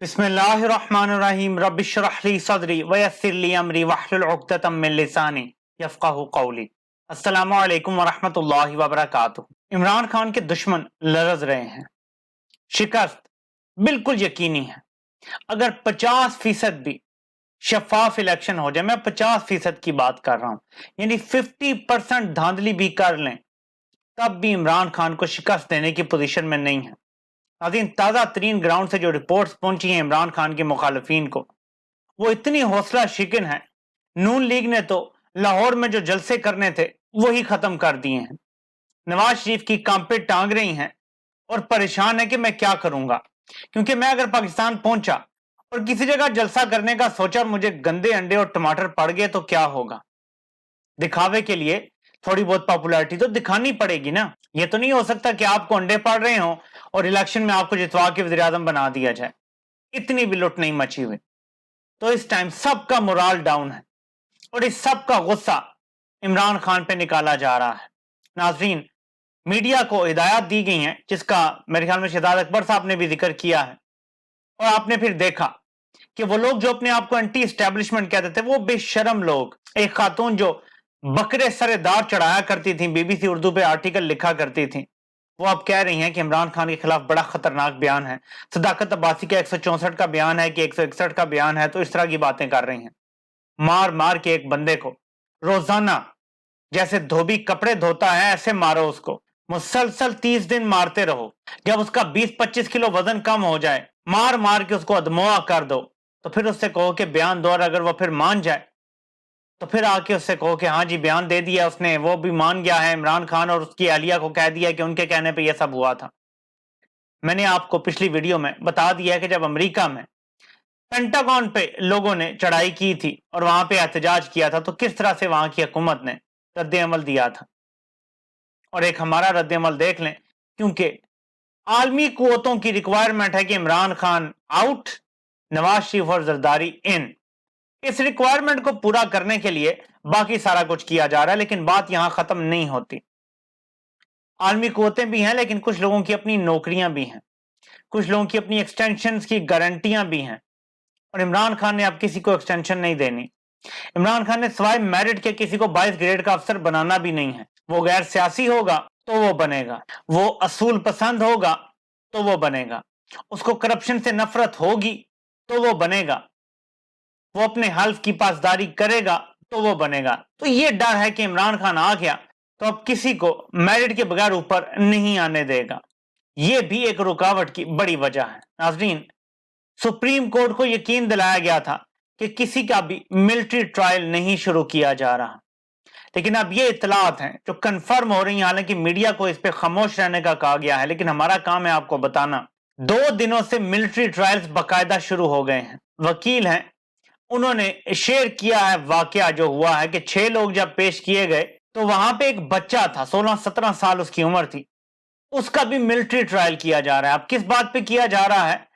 बिस्मिल्लाहिर्रहमानिर्रहीम रब्बिश्रह ली सदरी वयस्सिर ली अमरी वहलुल उक़दतम मिन लिसानी यफ़क़हू क़ौली। अस्सलामु अलैकुम वरहमतुल्लाहि वबरकातुहू। इमरान खान के दुश्मन लरज़ रहे हैं, शिकस्त बिल्कुल यकीनी है। अगर 50% भी शफाफ इलेक्शन हो जाए, मैं 50% की बात कर रहा हूं, यानी 50% धांधली भी कर लें, तब भी इमरान खान को शिकस्त देने की पोजीशन में नहीं है। नाज़रीन, ताज़ा तरीन ग्राउंड से जो रिपोर्ट्स पहुंची हैं इमरान खान के मुखालिफिन को, वो इतनी हौसला शिकन है। नून लीग ने तो लाहौर में जो जलसे करने थे वही खत्म कर दिए हैं। नवाज शरीफ की कांपे टांग रही हैं और परेशान है कि मैं क्या करूंगा, क्योंकि मैं अगर पाकिस्तान पहुंचा और किसी जगह जलसा करने का सोचा और मुझे गंदे अंडे और टमाटर पड़ गए तो क्या होगा। दिखावे के लिए थोड़ी बहुत पॉपुलैरिटी तो दिखानी पड़ेगी ना। ये तो नहीं हो सकता कि आपको अंडे पड़ रहे हो और इलेक्शन में आपको जितवा के वज़ीर आज़म बना दिया जाए। इतनी भी लुट नहीं मची हुई। तो इस टाइम सबका मोराल डाउन है और इस सब का गुस्सा इमरान खान पे निकाला जा रहा है। नाजरीन, मीडिया को हिदायत दी गई हैं, जिसका मेरे ख्याल में शहजाद अकबर साहब ने भी जिक्र किया है, और आपने फिर देखा कि वो लोग जो अपने आप को एंटी एस्टेब्लिशमेंट कहते थे, वो बेशरम लोग, एक खातून जो बकरे सरेदार चढ़ाया करती थी, बीबीसी उर्दू पे आर्टिकल लिखा करती थी, वो अब कह रही हैं कि इमरान खान के खिलाफ बड़ा खतरनाक बयान है। सदाकत अब्बासी का 164 का बयान है कि 161 का बयान है, तो इस तरह की बातें कर रही हैं। मार मार के एक बंदे को रोजाना जैसे धोबी कपड़े धोता है ऐसे मारो उसको, मुसलसल 30 दिन मारते रहो। जब उसका 20-25 किलो वजन कम हो जाए, मार मार के उसको अधमोआ कर दो, तो फिर उससे कहो कि बयान दो, और अगर वो फिर मान जाए तो फिर आके उससे कहो कि हाँ जी बयान दे दिया उसने, वो भी मान गया है। इमरान खान और उसकी अहलिया को कह दिया कि उनके कहने पे ये सब हुआ था। मैंने आपको पिछली वीडियो में बता दिया कि जब अमेरिका में पेंटागन पे लोगों ने चढ़ाई की थी और वहां पे एहतजाज किया था, तो किस तरह से वहां की हुकूमत ने रद्द अमल दिया था। और एक हमारा रद्द अमल देख लें, क्योंकि आलमी कुव्वतों की रिक्वायरमेंट है कि इमरान खान आउट, नवाज शरीफ और जरदारी इन। इस रिक्वायरमेंट को पूरा करने के लिए बाकी सारा कुछ किया जा रहा है, लेकिन बात यहां खत्म नहीं होती। आलमी कुव्वतें भी हैं, लेकिन कुछ लोगों की अपनी नौकरियां भी हैं, कुछ लोगों की अपनी एक्सटेंशन की गारंटियां भी हैं, और इमरान खान ने अब किसी को एक्सटेंशन नहीं देनी। इमरान खान ने सिवाय मेरिट के किसी को 22 ग्रेड का अफसर बनाना भी नहीं है। वो गैर सियासी होगा तो वो बनेगा, वो असूल पसंद होगा तो वो बनेगा, उसको करप्शन से नफरत होगी तो वो बनेगा, वो अपने हल्फ की पासदारी करेगा तो वो बनेगा। तो ये डर है कि इमरान खान आ गया तो अब किसी को मेरिट के बगैर ऊपर नहीं आने देगा। ये भी एक रुकावट की बड़ी वजह है। नाजरीन, सुप्रीम कोर्ट को यकीन दिलाया गया था कि किसी का भी मिलिट्री ट्रायल नहीं शुरू किया जा रहा, लेकिन अब ये इतलात हैं जो कंफर्म हो रही हैं। हालांकि मीडिया को इस पे खामोश रहने का कहा गया है, लेकिन हमारा काम है आपको बताना। 2 दिनों से मिलिट्री ट्रायल्स बाकायदा शुरू हो गए हैं। वकील हैं, उन्होंने शेयर किया है वाकया जो हुआ है कि 6 लोग जब पेश किए गए तो वहां पे एक बच्चा था, 16-17 साल उसकी उम्र थी, उसका भी मिलिट्री ट्रायल किया जा रहा है। अब किस बात पे किया जा रहा है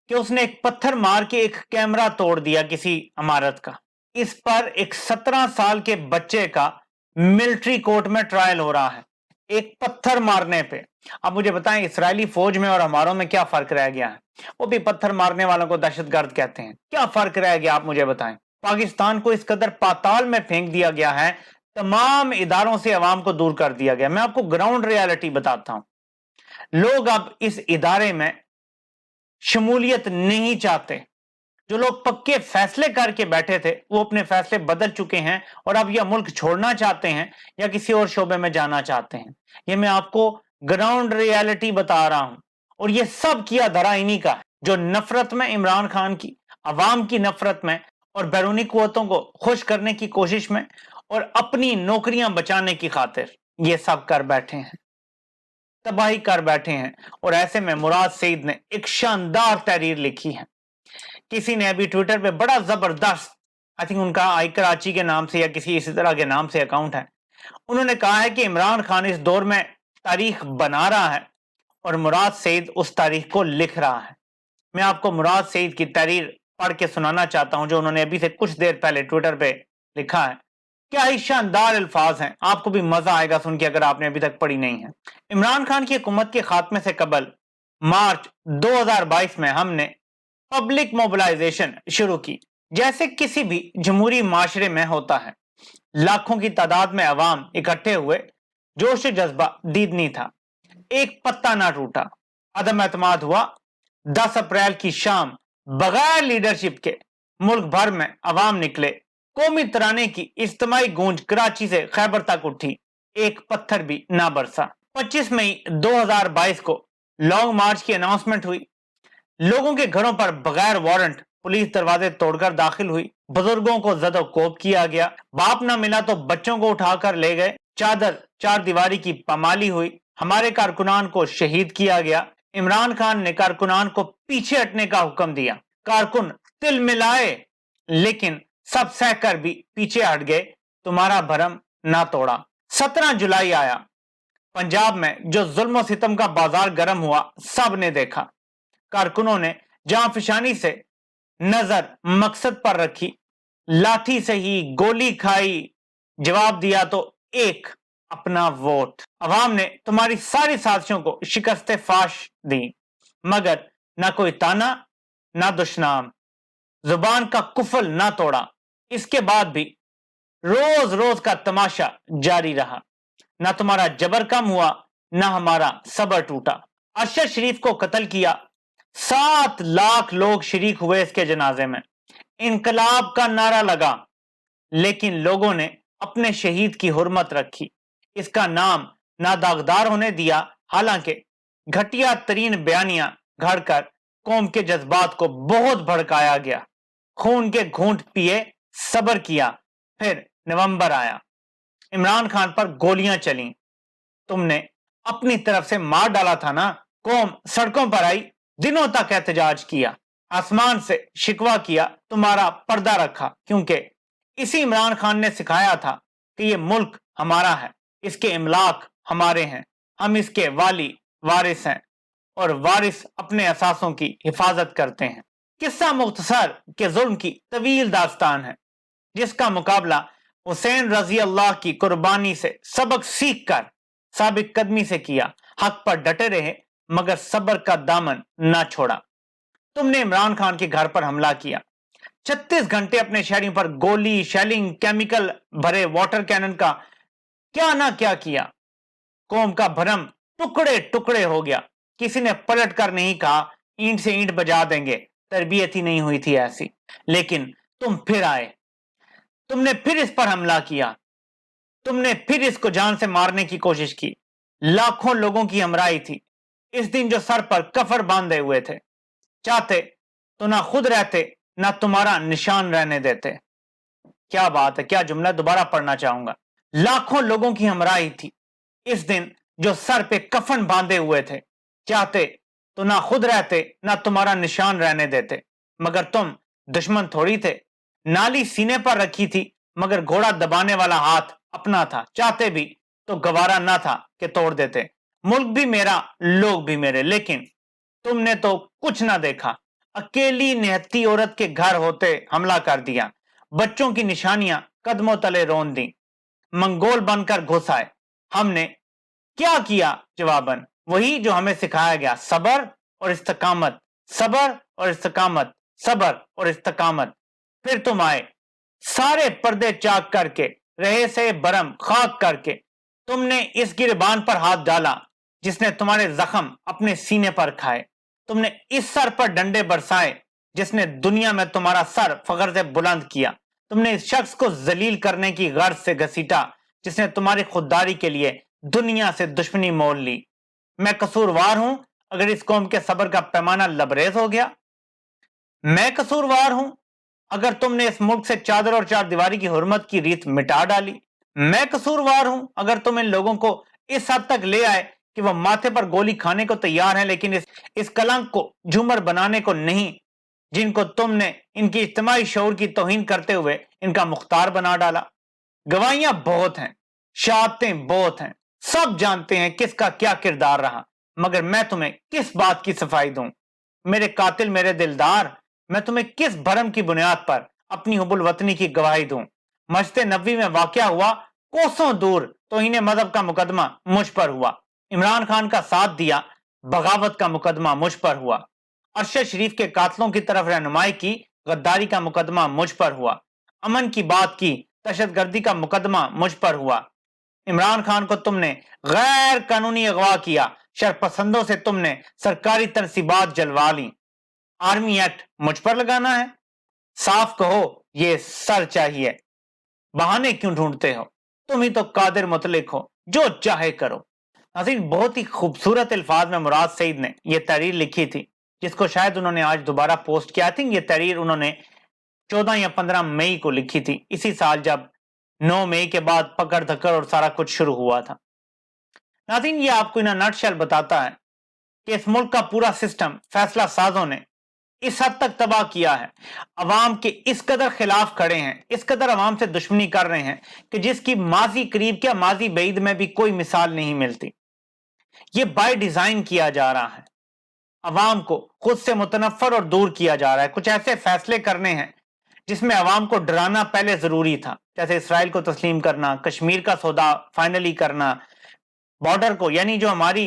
कि उसने एक पत्थर मार के एक कैमरा तोड़ दिया किसी इमारत का। इस पर एक 17 साल के बच्चे का मिलिट्री कोर्ट में ट्रायल हो रहा है, एक पत्थर मारने पे। अब मुझे बताएं, इस्राएली फौज में और हमारों में क्या फर्क रह गया है? वो भी पत्थर मारने वालों को दहशतगर्द कहते हैं। क्या फर्क रह गया आप मुझे बताएं? पाकिस्तान को इस कदर पाताल में फेंक दिया गया है, तमाम इदारों से अवाम को दूर कर दिया गया। मैं आपको ग्राउंड रियलिटी बताता हूं। लोग अब इस इदारे में शमूलियत नहीं चाहते। जो लोग पक्के फैसले करके बैठे थे वो अपने फैसले बदल चुके हैं और अब यह मुल्क छोड़ना चाहते हैं या किसी और शोबे में जाना चाहते हैं। ये मैं आपको ग्राउंड रियलिटी बता रहा हूं, और ये सब किया धरा इन्हीं का है जो नफरत में, इमरान खान की अवाम की नफरत में और बैरूनी कुव्वतों को खुश करने की कोशिश में और अपनी नौकरियां बचाने की खातिर ये सब कर बैठे हैं, तबाही कर बैठे हैं। और ऐसे में मुराद सईद ने एक शानदार तहरीर लिखी है। किसी ने अभी ट्विटर पे बड़ा जबरदस्त, आई थिंक उनका आई कराची के नाम से या किसी इसी तरह के नाम से अकाउंट है, उन्होंने कहा है कि इमरान खान इस दौर में तारीख बना रहा है और मुराद सईद उस तारीख को लिख रहा है। मैं आपको मुराद सईद की तहरीर पढ़ के सुनाना चाहता हूं जो उन्होंने अभी से कुछ देर पहले ट्विटर पे लिखा है। क्या ही शानदार अल्फाज हैं, आपको भी मजा आएगा सुन के अगर आपने अभी तक पढ़ी नहीं है। इमरान खान की हुकूमत के खात्मे से कबल मार्च 2022 में हमने पब्लिक मोबिलाइजेशन शुरू की। जैसे किसी भी जमहूरी माशरे में होता है, लाखों की तादाद में अवाम इकट्ठे हुए, जोश जज्बा दीदनी था, एक पत्ता ना टूटा, अदम एतमाद हुआ। 10 अप्रैल की शाम बगैर लीडरशिप के मुल्क भर में अवाम निकले, कौमी तराने की इज्तिमाई गूंज कराची से खैबर तक उठी, एक पत्थर भी ना बरसा। 25 मई 2022 को लॉन्ग मार्च की अनाउंसमेंट हुई, लोगों के घरों पर बगैर वारंट पुलिस दरवाजे तोड़कर दाखिल हुई, बुजुर्गों को जदोकोब किया गया, बाप ना मिला तो बच्चों को उठाकर ले गए, चादर चार दीवारी की पामाली हुई, हमारे कारकुनान को शहीद किया गया। इमरान खान ने कारकुनान को पीछे हटने का हुक्म दिया, कारकुन तिल मिलाए लेकिन सब सहकर भी पीछे हट गए, तुम्हारा भरम ना तोड़ा। 17 जुलाई आया, पंजाब में जो जुल्म और सितम का बाजार गर्म हुआ सब ने देखा। कारकुनों ने जहां फिशानी से नजर मकसद पर रखी, लाठी से ही गोली खाई, जवाब दिया तो एक, अपना वोट। अवाम ने तुम्हारी सारी साजिशों को शिकस्त फाश दी, मगर ना कोई ताना ना दुश्मन, जुबान का कुफल ना तोड़ा। इसके बाद भी रोज रोज का तमाशा जारी रहा, ना तुम्हारा जबर कम हुआ ना हमारा सबर टूटा। अरशद शरीफ को कत्ल किया, 7 लाख लोग शरीक हुए इसके जनाजे में, इनकलाब का नारा लगा, लेकिन लोगों ने अपने शहीद की हुर्मत रखी, इसका नाम ना दागदार होने दिया। हालांकि घटिया तरीन बयानियां घड़कर कौम के जज्बात को बहुत भड़काया गया, खून के घूंट पिए, सबर किया, फिर नवंबर आया, इमरान खान पर गोलियां चली, तुमने अपनी तरफ से मार डाला था ना। कौम सड़कों पर आई, दिनों तक एहतजाज किया, आसमान से शिकवा किया, तुम्हारा पर्दा रखा, क्योंकि इसी इमरान खान ने सिखाया था कि ये मुल्क हमारा है, इसके इमलाक हमारे हैं, हम इसके वाली वारिस हैं और वारिस अपने असासों की हिफाजत करते हैं। किस्सा मुख्तसर के जुल्म की तवील दास्तान है, जिसका मुकाबला हुसैन रजी अल्लाह की कुर्बानी से सबक सीख कर साबिक कदमी से किया, हक पर डटे रहे मगर सबर का दामन ना छोड़ा। तुमने इमरान खान के घर पर हमला किया, 36 घंटे अपने शहरियों पर गोली, शेलिंग, केमिकल भरे वाटर कैनन का क्या ना क्या किया, कौम का भरम टुकड़े टुकड़े हो गया। किसी ने पलट कर नहीं कहा ईंट से ईंट बजा देंगे, तरबियत ही नहीं हुई थी ऐसी, लेकिन तुम फिर आए, तुमने फिर इस पर हमला किया, तुमने फिर इसको जान से मारने की कोशिश की। लाखों लोगों की हमराही थी इस दिन, जो सर पर कफर बांधे हुए थे, चाहते तो ना खुद रहते ना तुम्हारा निशान रहने देते। क्या बात है, क्या जुमला, दोबारा पढ़ना चाहूंगा। लाखों लोगों की हमराही थी इस दिन, जो सर पे कफन बांधे हुए थे, चाहते तो ना खुद रहते ना तुम्हारा निशान रहने देते, मगर तुम दुश्मन थोड़ी थे। नाली सीने पर रखी थी मगर घोड़ा दबाने वाला हाथ अपना था, चाहते भी तो गवारा ना था कि तोड़ देते। मुल्क भी मेरा, लोग भी मेरे, लेकिन तुमने तो कुछ ना देखा, अकेली निहत्ती औरत के घर होते हमला कर दिया, बच्चों की निशानियां कदमों तले रोन दी, मंगोल बनकर घुस आए। हमने क्या किया जवाबन, वही जो हमें सिखाया गया, सबर और इस्तकामत, सबर और इस्तकामत, सबर और इस्तकामत। फिर तुम आए, सारे पर्दे चाक करके, रहे से बरम खाक करके, तुमने इस गिरबान पर हाथ डाला जिसने तुम्हारे जख्म अपने सीने पर खाए, तुमने इस सर पर डंडे बरसाए जिसने दुनिया में तुम्हारा सर फख्र से बुलंद किया, तुमने इस शख्स को जलील करने की गर्ज से घसीटा जिसने तुम्हारी खुददारी के लिए दुनिया से दुश्मनी मोल ली। मैं कसूरवार हूं अगर इस कौम के सबर का पैमाना लबरेज हो गया, मैं कसूरवार हूं अगर तुमने इस मुल्क से चादर और चार दीवारी की हुर्मत की रीत मिटा डाली, मैं कसूरवार हूं अगर तुम इन लोगों को इस हद तक ले आए कि वह माथे पर गोली खाने को तैयार हैं, लेकिन इस कलंक को झूमर बनाने को नहीं, जिनको तुमने इनकी इज्तिमाई शऊर की तौहीन करते हुए इनका मुख्तार बना डाला। गवाहियां बहुत हैं, शहादतें बहुत हैं, सब जानते हैं किसका क्या किरदार रहा, मगर मैं तुम्हें किस बात की सफाई दूं, मेरे कातिल, मेरे दिलदार, मैं तुम्हें किस भरम की बुनियाद पर अपनी हुबुल वतनी की गवाही दूं। मस्जिद नबवी में वाकया हुआ, कोसों दूर तौहीन मजहब का मुकदमा मुझ पर हुआ, इमरान खान का साथ दिया, बगावत का मुकदमा मुझ पर हुआ। अरशद शरीफ के कातलों की तरफ रहनुमाई की, गद्दारी का मुकदमा मुझ पर हुआ। अमन की बात की, दहशतगर्दी का मुकदमा मुझ पर हुआ। इमरान खान को तुमने गैर कानूनी अगवा किया, शरपसंदों से तुमने सरकारी तनसीबात जलवा ली। आर्मी एक्ट मुझ पर लगाना है? साफ कहो, ये सर चाहिए। बहाने क्यों ढूंढते हो? तुम ही तो कादिर मुतलिक हो, जो चाहे करो। नाज़रीन, बहुत ही खूबसूरत अल्फाज में मुराद सईद ने यह तहरीर लिखी थी, जिसको शायद उन्होंने आज दोबारा पोस्ट किया। आई थिंक ये तहरीर उन्होंने 14 या 15 मई को लिखी थी, इसी साल जब 9 मई के बाद पकड़ धक्कड़ और सारा कुछ शुरू हुआ था। नाज़रीन, ये आपको इन नटशेल बताता है कि इस मुल्क का पूरा सिस्टम फैसला साजों ने इस हद तक तबाह किया है, अवाम के इस कदर खिलाफ खड़े हैं, इस कदर अवाम से दुश्मनी कर रहे हैं कि जिसकी माजी करीब क्या माजी बैद में भी कोई मिसाल नहीं मिलती। ये बाय डिजाइन किया जा रहा है, अवाम को खुद से मुतनफर और दूर किया जा रहा है। कुछ ऐसे फैसले करने हैं जिसमें अवाम को डराना पहले जरूरी था, जैसे इसराइल को तस्लीम करना, कश्मीर का सौदा फाइनली करना, बॉर्डर को यानी जो हमारी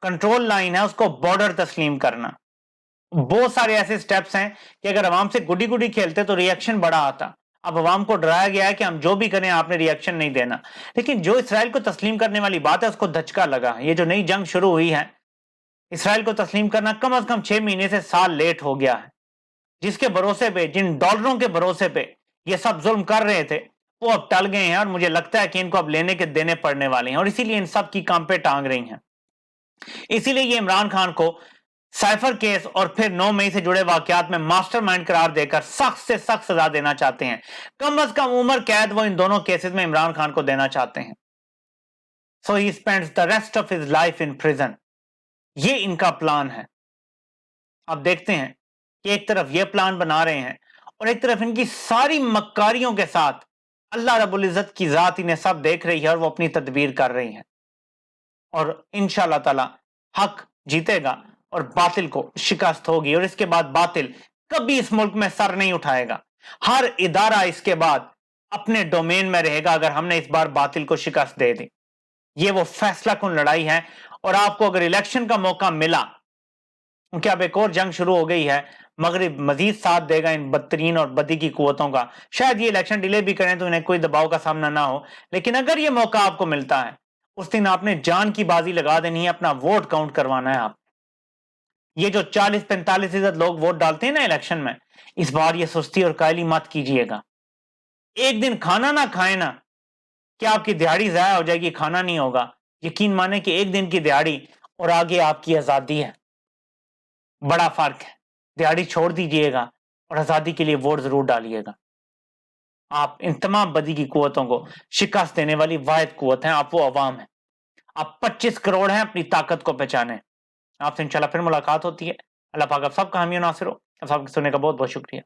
कंट्रोल लाइन है उसको बॉर्डर तस्लीम करना। बहुत सारे ऐसे स्टेप्स हैं कि अगर अवाम से गुडी गुडी खेलते तो रिएक्शन बड़ा आता। अब अवाम को डराया गया है कि हम जो भी करें आपने रिएक्शन नहीं देना। लेकिन जो इसराइल को तस्लीम करने वाली बात है उसको धचका लगा। ये जो नई जंग शुरू हुई है, इसराइल को तस्लीम करना कम से कम 6 महीने से साल लेट हो गया है। जिसके भरोसे पे, जिन डॉलरों के भरोसे पे ये सब जुल्म कर रहे थे, वो अब टल गए हैं और मुझे लगता है कि इनको अब लेने के देने पड़ने वाले हैं और इसीलिए इन सब की काम पे टांग रही हैं। इसीलिए ये इमरान खान को साइफर केस और फिर 9 मई से जुड़े वाकयात में मास्टरमाइंड करार देकर सख्त से सख्त सजा देना चाहते हैं। कम से कम उम्र कैद वो इन दोनों केसेस में इमरान खान को देना चाहते हैं। So he spends the rest of his life in prison. ये इनका प्लान है। अब देखते हैं कि एक तरफ ये प्लान बना रहे हैं और एक तरफ इनकी सारी मक्कारियों के साथ अल्लाह रब्बुल इज्जत की जात इन्हें सब देख रही है और वो अपनी तदबीर कर रही है। और इंशाअल्लाह ताला हक जीतेगा और बातिल को शिकस्त होगी और इसके बाद बातिल कभी इस मुल्क में सर नहीं उठाएगा। हर इदारा इसके बाद अपने डोमेन में रहेगा अगर हमने इस बार बातिल को शिकस्त दे दी। ये वो फैसला कुन लड़ाई है और आपको अगर इलेक्शन का मौका मिला, क्योंकि अब एक और जंग शुरू हो गई है, मगरिब मजीद साथ देगा इन बदतरीन और बदी की कुवतों का। शायद ये इलेक्शन डिले भी करें तो इन्हें कोई दबाव का सामना ना हो, लेकिन अगर ये मौका आपको मिलता है उस दिन आपने जान की बाजी लगा देनी है, अपना वोट काउंट करवाना है। आप ये जो 40-45% लोग वोट डालते हैं ना इलेक्शन में, इस बार ये सुस्ती और कायली मत कीजिएगा। एक दिन खाना ना खाए ना कि आपकी दिहाड़ी जाया हो जाएगी, खाना नहीं होगा। यकीन माने कि एक दिन की दिहाड़ी और आगे आपकी आजादी है, बड़ा फर्क है। दिहाड़ी छोड़ दीजिएगा और आजादी के लिए वोट जरूर डालिएगा। आप इन तमाम बदी की कुवतों को शिकस्त देने वाली वाहिद कुवत हैं, आप वो अवाम है। आप 25 करोड़ हैं, अपनी ताकत को पहचाने। आपसे इंशाल्लाह फिर मुलाकात होती है। अल्लाह पाक आप सबका हामी और नासिर हो। आप सबके सुनने का बहुत बहुत शुक्रिया।